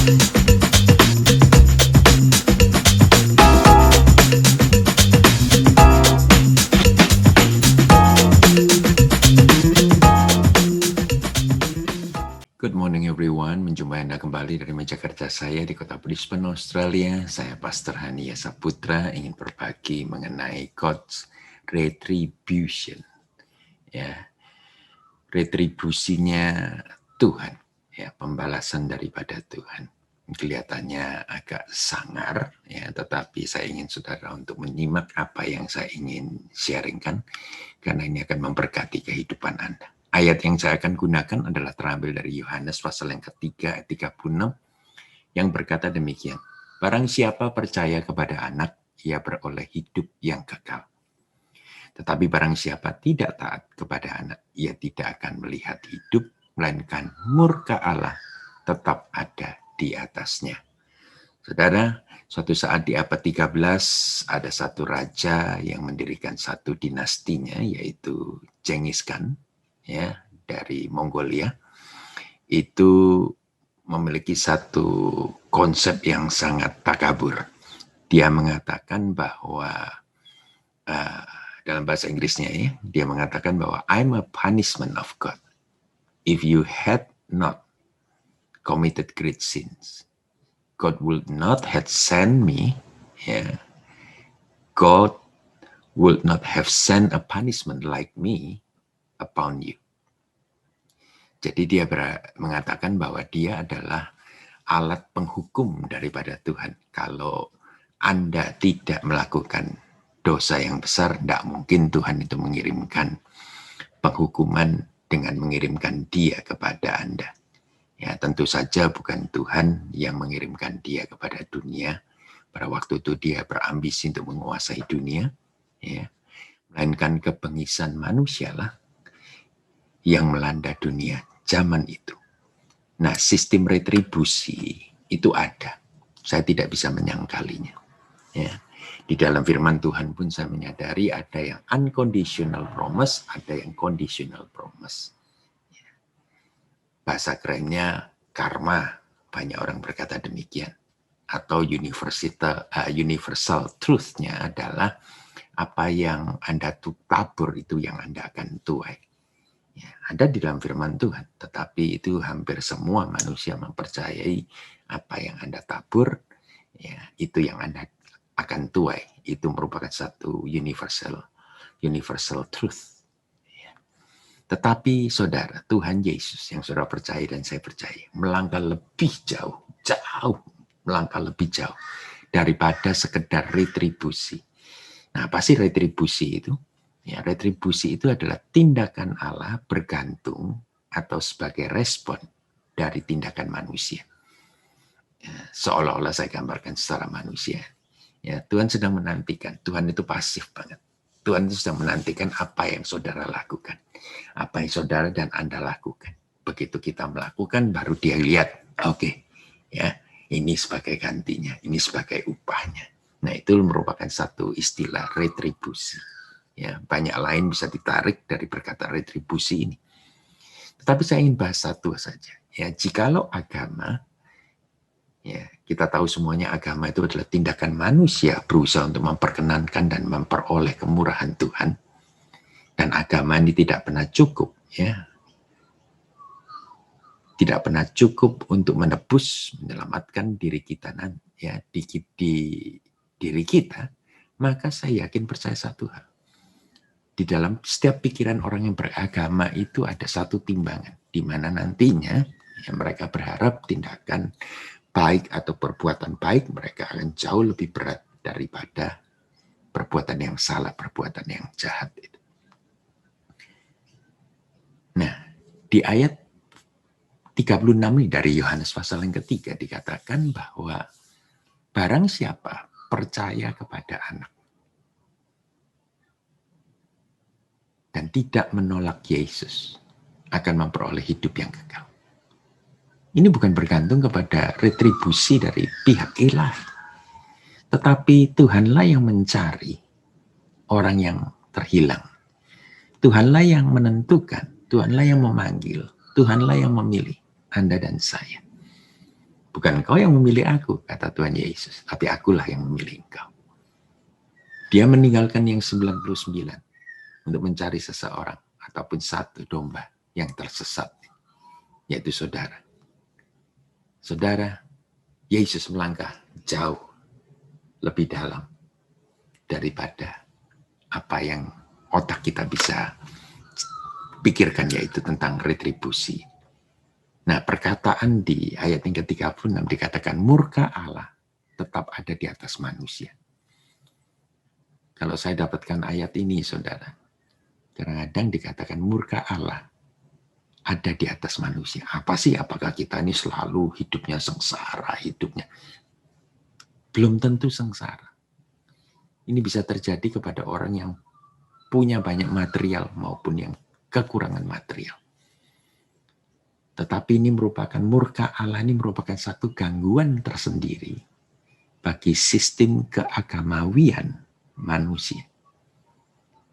Good morning everyone, menjumpai Anda kembali dari meja kerja saya di kota Brisbane, Australia. Saya Pastor Hani Saputra ingin berbagi mengenai God's retribution. Ya, retribusinya Tuhan, ya, pembalasan daripada Tuhan. Kelihatannya agak sangar, ya, tetapi saya ingin saudara untuk menyimak apa yang saya ingin sharingkan, karena ini akan memberkati kehidupan Anda. Ayat yang saya akan gunakan adalah terambil dari Yohanes pasal yang ketiga ayat 36 yang berkata demikian. Barang siapa percaya kepada anak, ia beroleh hidup yang kekal. Tetapi barang siapa tidak taat kepada anak, ia tidak akan melihat hidup, melainkan murka Allah tetap ada di atasnya. Saudara, suatu saat di abad 13 ada satu raja yang mendirikan satu dinastinya, yaitu Genghis Khan, ya, dari Mongolia. Itu memiliki satu konsep yang sangat takabur. Dia mengatakan bahwa dalam bahasa Inggrisnya, ya, dia mengatakan bahwa I'm a punishment of God. If you had not committed great sins, God would not have sent me. Yeah, God would not have sent a punishment like me upon you. Jadi dia mengatakan bahwa dia adalah alat penghukum daripada Tuhan. Kalau Anda tidak melakukan dosa yang besar, tidak mungkin Tuhan itu mengirimkan penghukuman dengan mengirimkan dia kepada Anda. Ya, tentu saja bukan Tuhan yang mengirimkan dia kepada dunia. Pada waktu itu dia berambisi untuk menguasai dunia, ya, melainkan kebengisan manusialah yang melanda dunia zaman itu. Nah, sistem retribusi itu ada. Saya tidak bisa menyangkalinya. Ya. Di dalam firman Tuhan pun saya menyadari ada yang unconditional promise, ada yang conditional promise. Bahasa kerennya karma, banyak orang berkata demikian. Atau universal truth-nya adalah apa yang Anda tabur itu yang Anda akan tuai. Ya, ada di dalam firman Tuhan, tetapi itu hampir semua manusia mempercayai apa yang Anda tabur, ya, itu yang Anda akan tuai. Itu merupakan satu universal truth. Tetapi saudara, Tuhan Yesus yang saudara percaya dan saya percaya, melangkah lebih jauh, melangkah lebih jauh daripada sekedar retribusi. Nah, apa sih retribusi itu? Ya, retribusi itu adalah tindakan Allah bergantung atau sebagai respon dari tindakan manusia. Ya, seolah-olah saya gambarkan secara manusia. Ya, Tuhan sedang menantikan, Tuhan itu pasif banget. Tuhan itu sedang menantikan apa yang saudara lakukan. Apa yang saudara dan Anda lakukan. Begitu kita melakukan, baru dia lihat, oke, ya, ini sebagai gantinya, ini sebagai upahnya. Nah, itu merupakan satu istilah retribusi. Ya, banyak lain bisa ditarik dari perkataan retribusi ini. Tetapi saya ingin bahas satu saja. Ya, jikalau agama, ya, kita tahu semuanya agama itu adalah tindakan manusia berusaha untuk memperkenankan dan memperoleh kemurahan Tuhan. Dan agama ini tidak pernah cukup, ya. Tidak pernah cukup untuk menebus, menyelamatkan diri kita, ya, di diri kita. Maka saya yakin percaya satu hal. Di dalam setiap pikiran orang yang beragama itu ada satu timbangan, di mana nantinya ya, mereka berharap tindakan baik atau perbuatan baik mereka akan jauh lebih berat daripada perbuatan yang salah, perbuatan yang jahat itu. Nah, di ayat 36 dari Yohanes pasal yang ketiga dikatakan bahwa barang siapa percaya kepada anak dan tidak menolak Yesus akan memperoleh hidup yang kekal. Ini bukan bergantung kepada retribusi dari pihak ilahi, tetapi Tuhanlah yang mencari orang yang terhilang. Tuhanlah yang menentukan, Tuhanlah yang memanggil, Tuhanlah yang memilih Anda dan saya. Bukan kau yang memilih aku, kata Tuhan Yesus, tapi akulah yang memilih engkau. Dia meninggalkan yang 99 untuk mencari seseorang ataupun satu domba yang tersesat, yaitu saudara. Saudara, Yesus melangkah jauh lebih dalam daripada apa yang otak kita bisa pikirkan, yaitu tentang retribusi. Nah, perkataan di ayat yang ke-36 dikatakan murka Allah tetap ada di atas manusia. Kalau saya dapatkan ayat ini, saudara, kadang-kadang dikatakan murka Allah ada di atas manusia. Apa sih? Apakah kita ini selalu hidupnya sengsara, hidupnya? Belum tentu sengsara. Ini bisa terjadi kepada orang yang punya banyak material maupun yang kekurangan material. Tetapi ini merupakan murka Allah, ini merupakan satu gangguan tersendiri bagi sistem keagamawian manusia.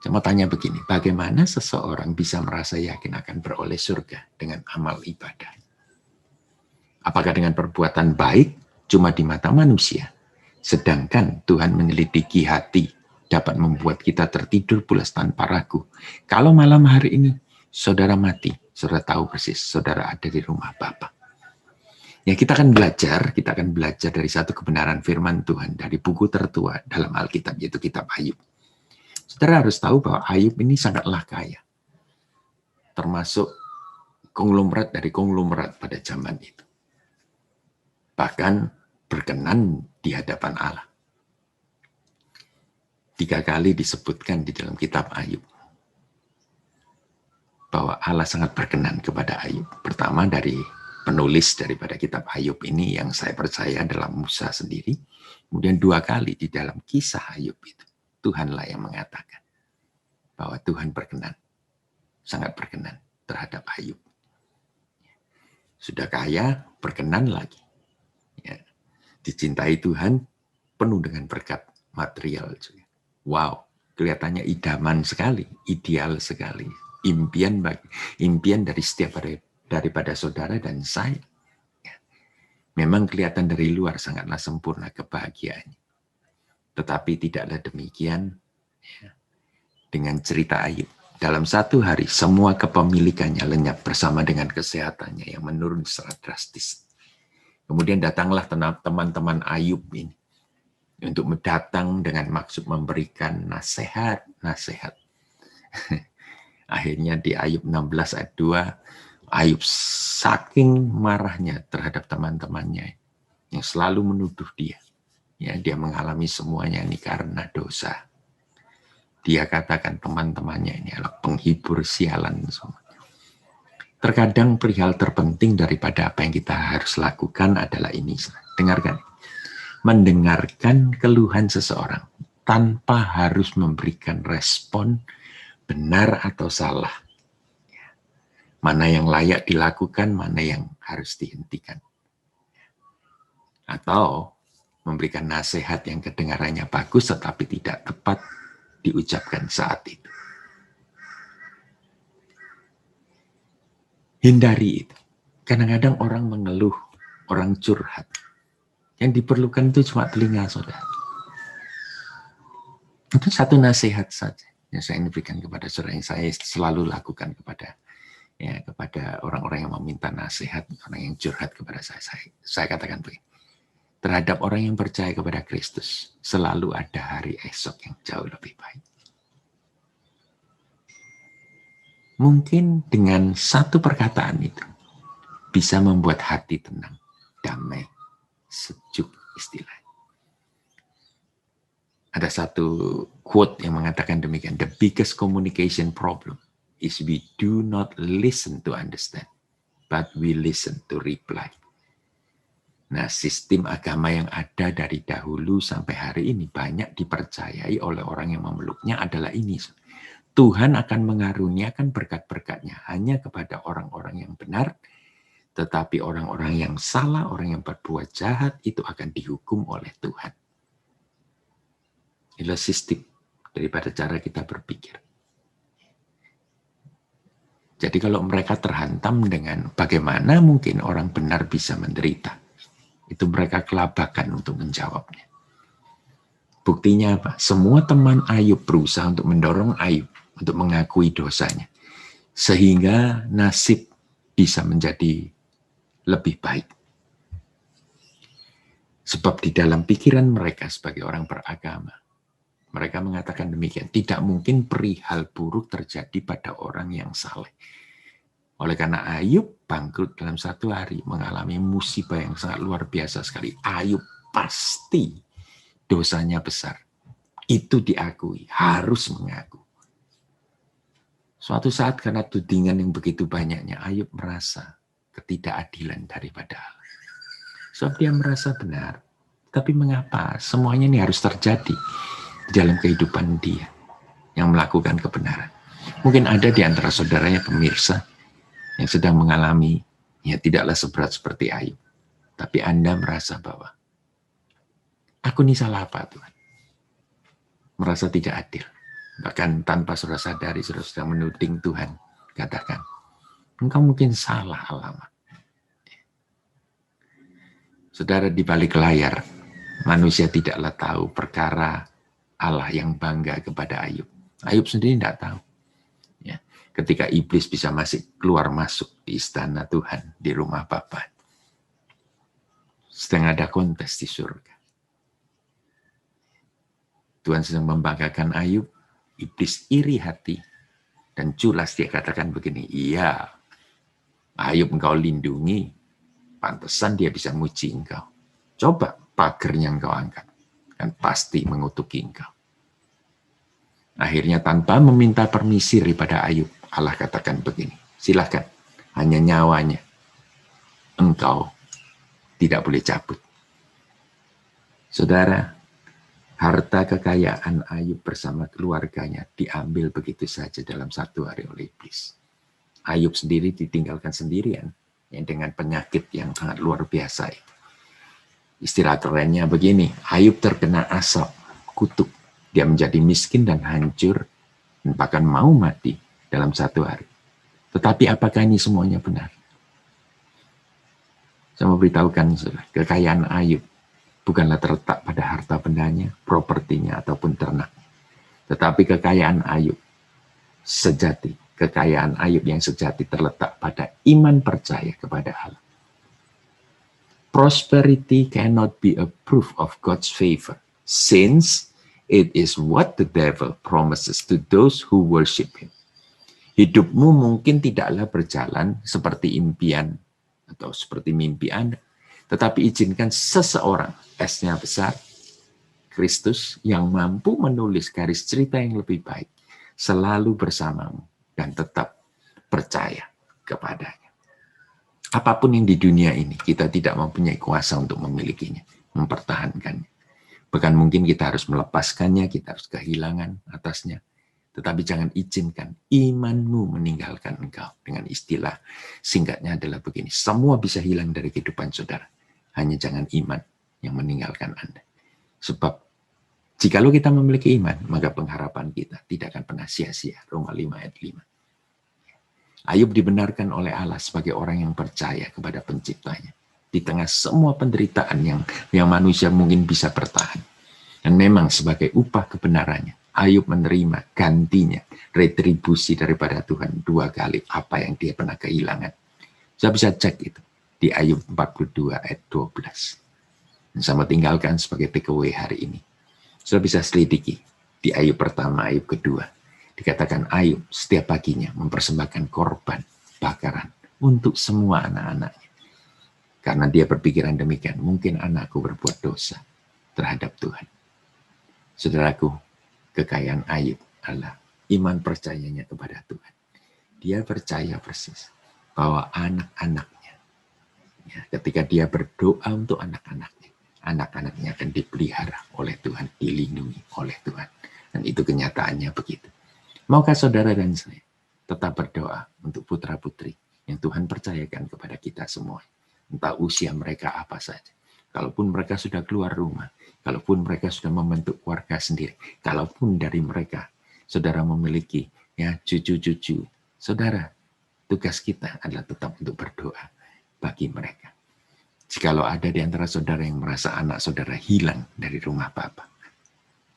Cuma tanya begini, bagaimana seseorang bisa merasa yakin akan beroleh surga dengan amal ibadah? Apakah dengan perbuatan baik cuma di mata manusia? Sedangkan Tuhan menyelidiki hati, dapat membuat kita tertidur pulas tanpa ragu. Kalau malam hari ini saudara mati, saudara tahu persis saudara ada di rumah Bapa. Ya, kita akan belajar dari satu kebenaran firman Tuhan dari buku tertua dalam Alkitab, yaitu kitab Ayub. Saudara harus tahu bahwa Ayub ini sangatlah kaya. Termasuk konglomerat dari konglomerat pada zaman itu. Bahkan berkenan di hadapan Allah. 3 kali disebutkan di dalam kitab Ayub bahwa Allah sangat berkenan kepada Ayub. Pertama dari penulis daripada kitab Ayub ini yang saya percaya adalah Musa sendiri. Kemudian 2 kali di dalam kisah Ayub itu, Tuhanlah yang mengatakan bahwa Tuhan berkenan, sangat berkenan terhadap Ayub. Sudah kaya, berkenan lagi. Ya. Dicintai Tuhan, penuh dengan berkat material juga. Wow, kelihatannya idaman sekali, ideal sekali. Impian dari setiap daripada saudara dan saya. Ya. Memang kelihatan dari luar sangatlah sempurna kebahagiaannya. Tetapi tidaklah demikian ya, dengan cerita Ayub. Dalam 1 hari, semua kepemilikannya lenyap bersama dengan kesehatannya yang menurun secara drastis. Kemudian datanglah teman-teman Ayub ini untuk datang dengan maksud memberikan nasihat. Akhirnya di Ayub 16 ayat 2, Ayub saking marahnya terhadap teman-temannya yang selalu menuduh dia. Ya, dia mengalami semuanya ini karena dosa. Dia katakan teman-temannya ini adalah penghibur sialan semua. Terkadang perihal terpenting daripada apa yang kita harus lakukan adalah ini. Dengarkan. Mendengarkan keluhan seseorang tanpa harus memberikan respon benar atau salah. Mana yang layak dilakukan, mana yang harus dihentikan. Atau memberikan nasihat yang kedengarannya bagus tetapi tidak tepat diucapkan saat itu. Hindari itu. Kadang-kadang orang mengeluh, orang curhat. Yang diperlukan itu cuma telinga saudara. Itu satu nasihat saja yang saya berikan kepada saudara, yang saya selalu lakukan kepada orang-orang yang meminta nasihat, orang yang curhat kepada saya. Saya katakan begini, terhadap orang yang percaya kepada Kristus, selalu ada hari esok yang jauh lebih baik. Mungkin dengan satu perkataan itu bisa membuat hati tenang, damai, sejuk istilahnya. Ada satu quote yang mengatakan demikian, the biggest communication problem is we do not listen to understand, but we listen to reply. Nah, sistem agama yang ada dari dahulu sampai hari ini banyak dipercayai oleh orang yang memeluknya adalah ini. Tuhan akan mengaruniakan berkat-berkatnya hanya kepada orang-orang yang benar, tetapi orang-orang yang salah, orang yang berbuat jahat, itu akan dihukum oleh Tuhan. Inilah sistem daripada cara kita berpikir. Jadi kalau mereka terhantam dengan bagaimana mungkin orang benar bisa menderita. itu mereka kelabakan untuk menjawabnya. Buktinya apa? Semua teman Ayub berusaha untuk mendorong Ayub untuk mengakui dosanya. Sehingga nasib bisa menjadi lebih baik. Sebab di dalam pikiran mereka sebagai orang beragama, mereka mengatakan demikian, tidak mungkin perihal buruk terjadi pada orang yang saleh. Oleh karena Ayub bangkrut dalam satu hari, mengalami musibah yang sangat luar biasa sekali. Ayub pasti dosanya besar. Itu diakui, harus mengaku. Suatu saat karena tudingan yang begitu banyaknya, Ayub merasa ketidakadilan daripada Allah. Sebab dia merasa benar. Tapi mengapa semuanya ini harus terjadi di dalam kehidupan dia yang melakukan kebenaran? Mungkin ada di antara saudaranya pemirsa yang sedang mengalami, ya tidaklah seberat seperti Ayub. Tapi Anda merasa bahwa, aku ini salah apa Tuhan? Merasa tidak adil. Bahkan tanpa saudara sadari, saudara sedang menuding Tuhan. Katakan, engkau mungkin salah alamat. Saudara, di balik layar, manusia tidaklah tahu perkara Allah yang bangga kepada Ayub. Ayub sendiri tidak tahu. Ya, ketika iblis bisa masih keluar masuk di istana Tuhan, di rumah Bapa, sedang ada kontes di surga. Tuhan sedang membanggakan Ayub, iblis iri hati, dan culas dia katakan begini, iya, Ayub engkau lindungi, pantesan dia bisa muji engkau. Coba pagernya engkau angkat, kan pasti mengutuki engkau. Akhirnya tanpa meminta permisi daripada Ayub, Allah katakan begini, silakan, hanya nyawanya engkau tidak boleh cabut. Saudara, harta kekayaan Ayub bersama keluarganya diambil begitu saja dalam satu hari oleh iblis. Ayub sendiri ditinggalkan sendirian, yang dengan penyakit yang sangat luar biasa itu. Istilah kerennya begini, Ayub terkena asap, kutuk. Dia menjadi miskin dan hancur, dan bahkan mau mati dalam satu hari. Tetapi apakah ini semuanya benar? Saya mau beritahukan, kekayaan Ayub bukanlah terletak pada harta bendanya, propertinya, ataupun ternaknya. Tetapi kekayaan Ayub sejati, kekayaan Ayub yang sejati terletak pada iman percaya kepada Allah. Prosperity cannot be a proof of God's favor, since it is what the devil promises to those who worship him. Hidupmu mungkin tidaklah berjalan seperti impian atau seperti mimpi Anda, tetapi izinkan seseorang, S-nya besar, Kristus yang mampu menulis garis cerita yang lebih baik, selalu bersamamu dan tetap percaya kepadanya. Apapun yang di dunia ini, kita tidak mempunyai kuasa untuk memilikinya, mempertahankannya. Bahkan mungkin kita harus melepaskannya, kita harus kehilangan atasnya. Tetapi jangan izinkan imanmu meninggalkan engkau. Dengan istilah singkatnya adalah begini, semua bisa hilang dari kehidupan saudara. Hanya jangan iman yang meninggalkan Anda. Sebab jikalau kita memiliki iman, maka pengharapan kita tidak akan pernah sia-sia. Roma 5 ayat 5. Ayub dibenarkan oleh Allah sebagai orang yang percaya kepada penciptanya. Di tengah semua penderitaan yang manusia mungkin bisa bertahan. Dan memang sebagai upah kebenarannya, Ayub menerima gantinya, retribusi daripada Tuhan 2 kali apa yang dia pernah kehilangan. Saya bisa cek itu di Ayub 42 ayat 12. Dan saya tinggalkan sebagai takeaway hari ini. Saya bisa selidiki di Ayub pertama, Ayub kedua. Dikatakan Ayub setiap paginya mempersembahkan korban bakaran untuk semua anak-anaknya. Karena dia berpikiran demikian, mungkin anakku berbuat dosa terhadap Tuhan. Saudaraku, kekayaan Ayub adalah iman percayanya kepada Tuhan. Dia percaya persis bahwa anak-anaknya, ya, ketika dia berdoa untuk anak-anaknya, anak-anaknya akan dipelihara oleh Tuhan, dilindungi oleh Tuhan. Dan itu kenyataannya begitu. Maukah saudara dan saya tetap berdoa untuk putra-putri yang Tuhan percayakan kepada kita semua. Entah usia mereka apa saja. Kalaupun mereka sudah keluar rumah, kalaupun mereka sudah membentuk keluarga sendiri, kalaupun dari mereka saudara memiliki ya cucu-cucu, saudara, tugas kita adalah tetap untuk berdoa bagi mereka. Jika Kalau ada di antara saudara yang merasa anak saudara hilang dari rumah Bapa,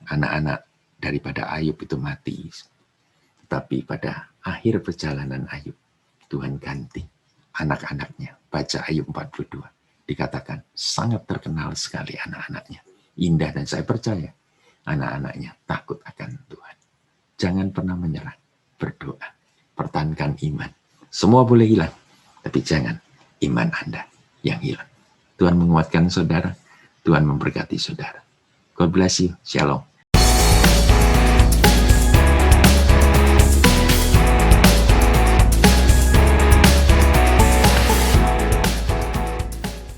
anak-anak daripada Ayub itu mati, tapi pada akhir perjalanan Ayub, Tuhan ganti anak-anaknya. Baca Ayub 42, dikatakan sangat terkenal sekali anak-anaknya. Indah, dan saya percaya anak-anaknya takut akan Tuhan. Jangan pernah menyerah, berdoa, pertahankan iman. Semua boleh hilang, tapi jangan iman Anda yang hilang. Tuhan menguatkan saudara, Tuhan memberkati saudara. God bless you. Shalom.